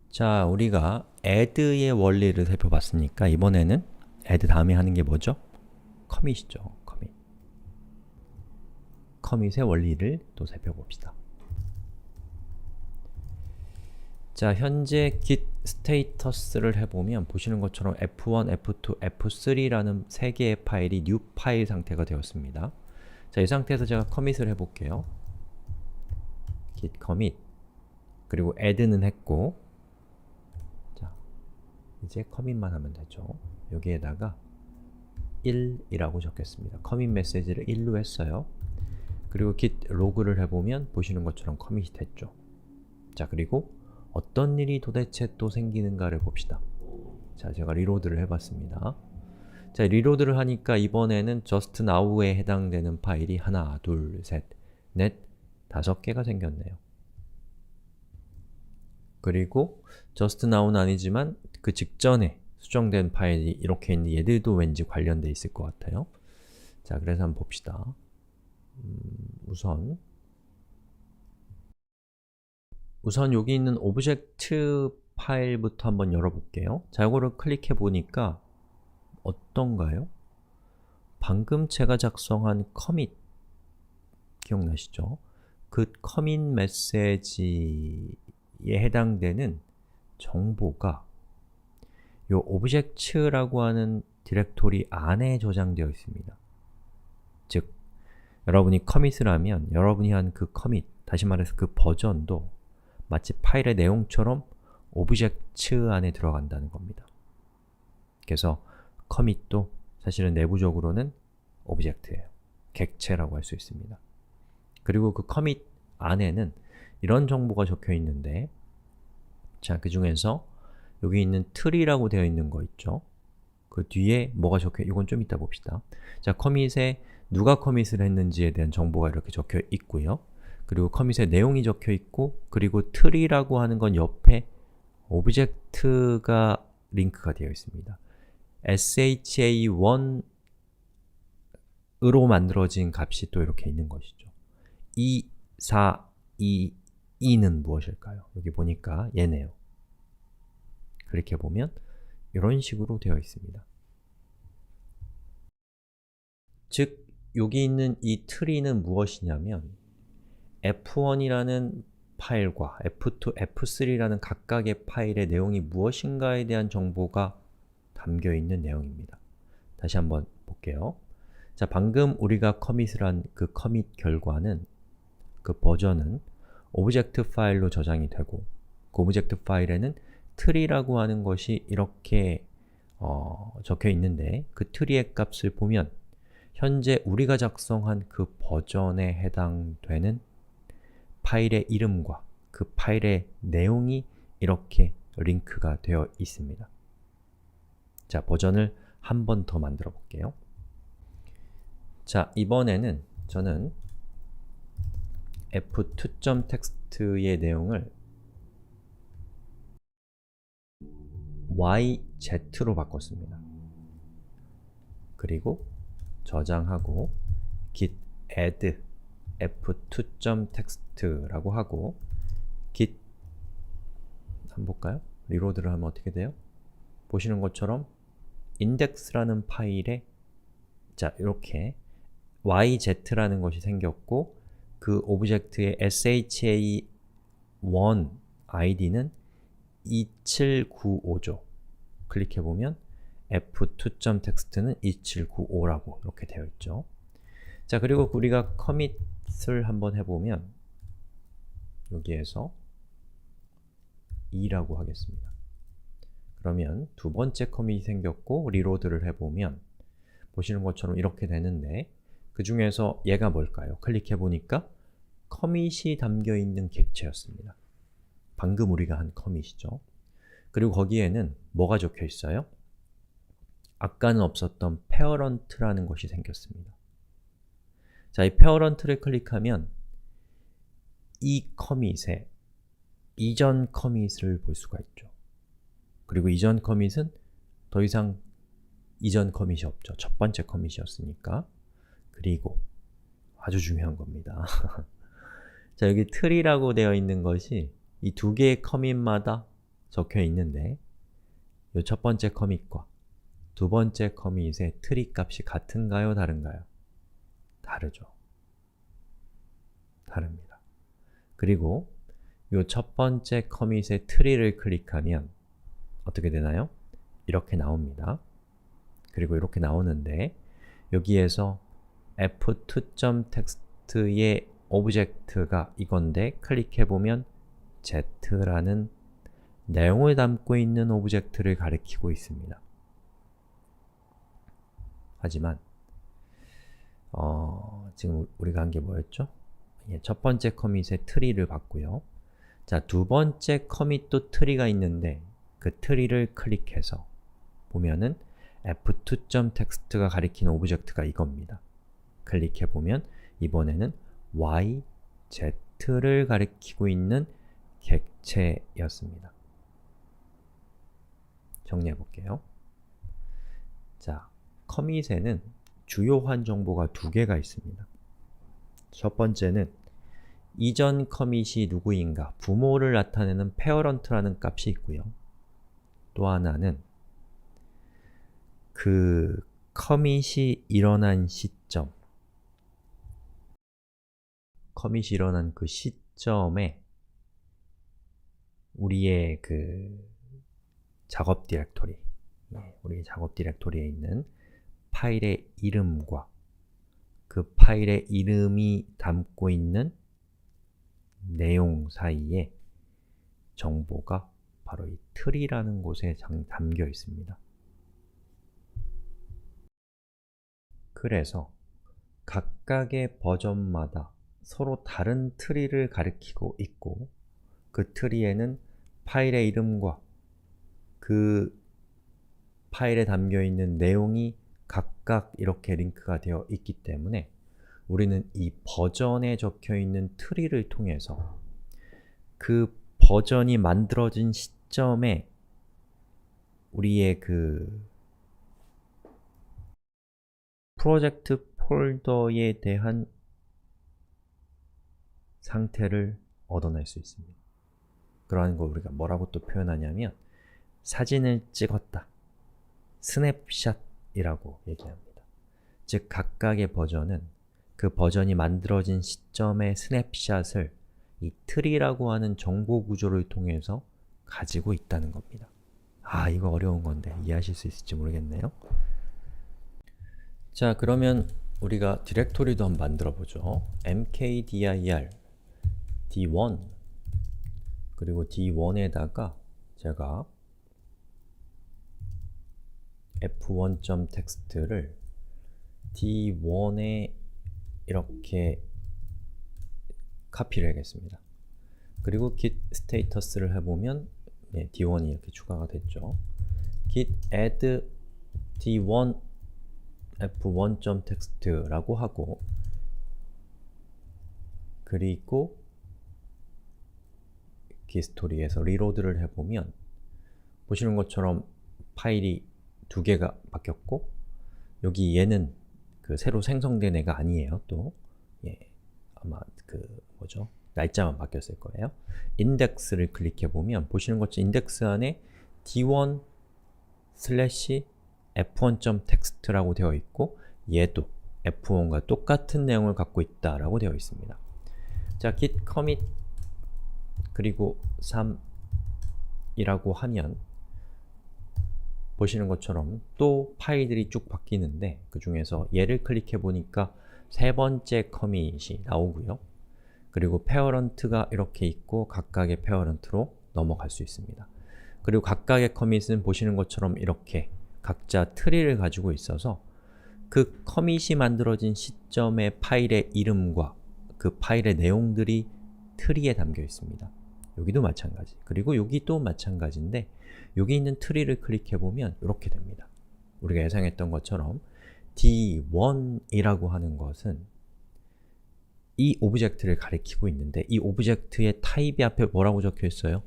자, 우리가 add의 원리를 살펴봤으니까 이번에는 add 다음에 하는 게 뭐죠? commit이죠. commit. commit의 원리를 또 살펴봅시다. 자, 현재 git 스테이터스를 해보면 보시는 것처럼 f1, f2, f3라는 세 개의 파일이 new 파일 상태가 되었습니다. 자, 이 상태에서 제가 commit을 해볼게요. git commit 그리고 add는 했고, 자, 이제 commit만 하면 되죠. 여기에다가 1이라고 적겠습니다. commit 메시지를 1로 했어요. 그리고 git 로그를 해보면 보시는 것처럼 commit 됐죠. 자, 그리고 어떤 일이 도대체 또 생기는가를 봅시다. 자, 제가 리로드를 해봤습니다. 자, 리로드를 하니까 이번에는 just now에 해당되는 파일이 하나, 둘, 셋, 넷, 5개가 생겼네요. 그리고 just now는 아니지만 그 직전에 수정된 파일이 이렇게 있는 얘들도 왠지 관련돼 있을 것 같아요. 자, 그래서 한번 봅시다. 우선 여기 있는 오브젝트 파일부터 한번 열어볼게요. 자, 이거를 클릭해 보니까 어떤가요? 방금 제가 작성한 commit 기억나시죠? 그 commit 메시지에 해당되는 정보가 이 object라고 하는 디렉토리 안에 저장되어 있습니다. 즉, 여러분이 commit을 하면 여러분이 한 그 commit, 다시 말해서 그 버전도 마치 파일의 내용처럼 오브젝트 안에 들어간다는 겁니다. 그래서 commit도 사실은 내부적으로는 오브젝트예요. 객체라고 할 수 있습니다. 그리고 그 commit 안에는 이런 정보가 적혀 있는데, 자, 그 중에서 여기 있는 tree라고 되어 있는 거 있죠? 그 뒤에 뭐가 적혀, 이건 좀 이따 봅시다. 자, commit에 누가 commit을 했는지에 대한 정보가 이렇게 적혀 있고요. 그리고 commit의 내용이 적혀 있고, 그리고 tree라고 하는 건 옆에 오브젝트가 링크가 되어 있습니다. sha1으로 만들어진 값이 또 이렇게 있는 것이죠. 2, 4, 2, 2는 무엇일까요? 여기 보니까 얘네요. 그렇게 보면 이런 식으로 되어 있습니다. 즉, 여기 있는 이 tree는 무엇이냐면 f1이라는 파일과 f2, f3라는 각각의 파일의 내용이 무엇인가에 대한 정보가 담겨있는 내용입니다. 다시 한번 볼게요. 자, 방금 우리가 commit을 한 그 commit 결과는, 그 버전은 오브젝트 파일로 저장이 되고, 그 오브젝트 파일에는 tree라고 하는 것이 이렇게 적혀 있는데, 그 tree의 값을 보면 현재 우리가 작성한 그 버전에 해당되는 파일의 이름과 그 파일의 내용이 이렇게 링크가 되어 있습니다. 자, 버전을 한 번 더 만들어 볼게요. 자, 이번에는 저는 f2.text의 내용을 yz로 바꿨습니다. 그리고 저장하고 git add f2.text라고 하고 git 한번 볼까요? 리로드를 하면 어떻게 돼요? 보시는 것처럼 index라는 파일에, 자, 이렇게 yz라는 것이 생겼고, 그 오브젝트의 sha1 id는 2795죠. 클릭해보면 f2.text는 2795라고 이렇게 되어 있죠. 자, 그리고 우리가 commit을 한번 해보면 여기에서 2라고 하겠습니다. 그러면 두 번째 커밋이 생겼고 리로드를 해보면 보시는 것처럼 이렇게 되는데, 그 중에서 얘가 뭘까요? 클릭해보니까 커밋이 담겨있는 객체였습니다. 방금 우리가 한 커밋이죠. 그리고 거기에는 뭐가 적혀 있어요? 아까는 없었던 parent라는 것이 생겼습니다. 자, 이 parent를 클릭하면 이 커밋의 이전 커밋을 볼 수가 있죠. 그리고 이전 커밋은 더 이상 이전 커밋이 없죠. 첫 번째 커밋이었으니까. 그리고 아주 중요한 겁니다. 자, 여기 tree라고 되어 있는 것이 이 두 개의 커밋마다 적혀 있는데 이 첫 번째 커밋과 두 번째 커밋의 트리 값이 같은가요? 다른가요? 다르죠. 다릅니다. 그리고 이 첫 번째 커밋의 트리를 클릭하면 어떻게 되나요? 이렇게 나옵니다. 그리고 이렇게 나오는데 여기에서 f2.text의 오브젝트가 이건데 클릭해보면 z라는 내용을 담고 있는 오브젝트를 가리키고 있습니다. 하지만 지금 우리가 한 게 뭐였죠? 첫 번째 커밋의 트리를 봤고요. 자, 두 번째 커밋도 트리가 있는데 그 트리를 클릭해서 보면은 f2.text가 가리키는 오브젝트가 이겁니다. 클릭해보면 이번에는 y, z를 가리키고 있는 객체였습니다. 정리해볼게요. 자, 커밋에는 주요한 정보가 두 개가 있습니다. 첫 번째는 이전 커밋이 누구인가, 부모를 나타내는 parent라는 값이 있고요. 또 하나는 그 커밋이 일어난 시점, 커밋이 일어난 그 시점에 우리의 그 작업 디렉토리, 우리 작업 디렉토리에 있는 파일의 이름과 그 파일의 이름이 담고 있는 내용 사이에 정보가 바로 이 tree라는 곳에 담겨 있습니다. 그래서 각각의 버전마다 서로 다른 tree를 가리키고 있고 그 tree에는 파일의 이름과 그 파일에 담겨 있는 내용이 각각 이렇게 링크가 되어 있기 때문에 우리는 이 버전에 적혀 있는 tree를 통해서 그 버전이 만들어진 시점에 우리의 그 프로젝트 폴더에 대한 상태를 얻어낼 수 있습니다. 그러한 걸 우리가 뭐라고 또 표현하냐면 사진을 찍었다, 스냅샷이라고 얘기합니다. 즉, 각각의 버전은 그 버전이 만들어진 시점의 스냅샷을 이 tree라고 하는 정보 구조를 통해서 가지고 있다는 겁니다. 아, 이거 어려운 건데 이해하실 수 있을지 모르겠네요. 자, 그러면 우리가 디렉토리도 한번 만들어 보죠. mkdir d1 그리고 d1에다가 제가 f1.text를 d1에 이렇게 카피를 하겠습니다. 그리고 git 스테이터스를 해보면 d1이 이렇게 추가가 됐죠. git add d1 f1.text라고 하고 그리고 git스토리에서 리로드를 해보면 보시는 것처럼 파일이 두 개가 바뀌었고 여기 얘는 그 새로 생성된 애가 아니에요. 또 아마 그 뭐죠? 날짜만 바뀌었을 거예요. 인덱스를 클릭해보면 보시는 것처럼 인덱스 안에 d1 f1.text라고 되어 있고 얘도 f1과 똑같은 내용을 갖고 있다라고 되어 있습니다. 자, git commit 그리고 3이라고 하면 보시는 것처럼 또 파일들이 쭉 바뀌는데 그 중에서 얘를 클릭해 보니까 세 번째 커밋이 나오고요. 그리고 parent가 이렇게 있고 각각의 parent로 넘어갈 수 있습니다. 그리고 각각의 커밋은 보시는 것처럼 이렇게 각자 tree를 가지고 있어서 그 커밋이 만들어진 시점의 파일의 이름과 그 파일의 내용들이 tree에 담겨 있습니다. 여기도 마찬가지. 그리고 여기도 마찬가지인데 여기 있는 tree를 클릭해보면 이렇게 됩니다. 우리가 예상했던 것처럼 d1이라고 하는 것은 이 오브젝트를 가리키고 있는데 이 오브젝트의 타입이 앞에 뭐라고 적혀 있어요?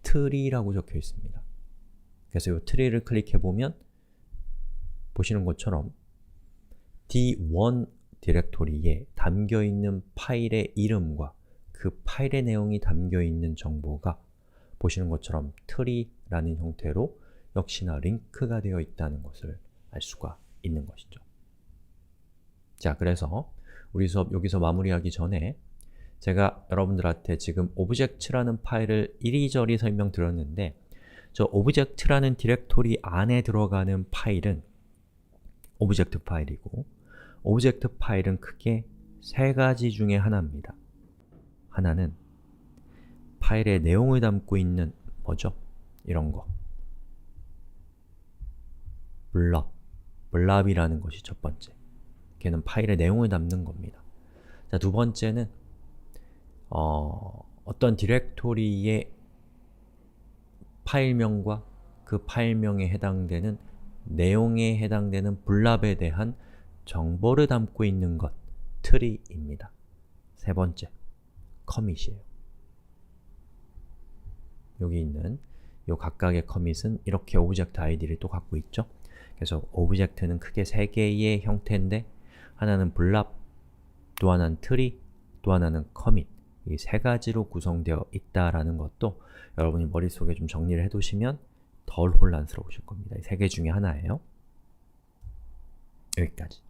tree라고 적혀 있습니다. 그래서 이 tree를 클릭해보면 보시는 것처럼 d1 디렉토리에 담겨있는 파일의 이름과 그 파일의 내용이 담겨있는 정보가 보시는 것처럼 트리라는 형태로 역시나 링크가 되어 있다는 것을 알 수가 있는 것이죠. 자, 그래서 우리 수업 여기서 마무리하기 전에 제가 여러분들한테 지금 오브젝트라는 파일을 이리저리 설명드렸는데 저 오브젝트라는 디렉토리 안에 들어가는 파일은 오브젝트 파일이고 오브젝트 파일은 크게 세 가지 중에 하나입니다. 하나는 파일의 내용을 담고 있는 뭐죠? 이런 거 블랍이라는 것이 첫 번째. 걔는 파일의 내용을 담는 겁니다. 자, 두 번째는 어떤 디렉토리의 파일명과 그 파일명에 해당되는 내용에 해당되는 블랍에 대한 정보를 담고 있는 것, 트리입니다. 세 번째, 커밋이에요. 여기 있는 요 각각의 커밋은 이렇게 오브젝트 아이디를 또 갖고 있죠. 그래서 오브젝트는 크게 세 개의 형태인데 하나는 블랍, 또 하나는 트리, 또 하나는 커밋 이 세 가지로 구성되어 있다라는 것도 여러분이 머릿속에 좀 정리를 해두시면 덜 혼란스러우실 겁니다. 이 세 개 중에 하나예요. 여기까지.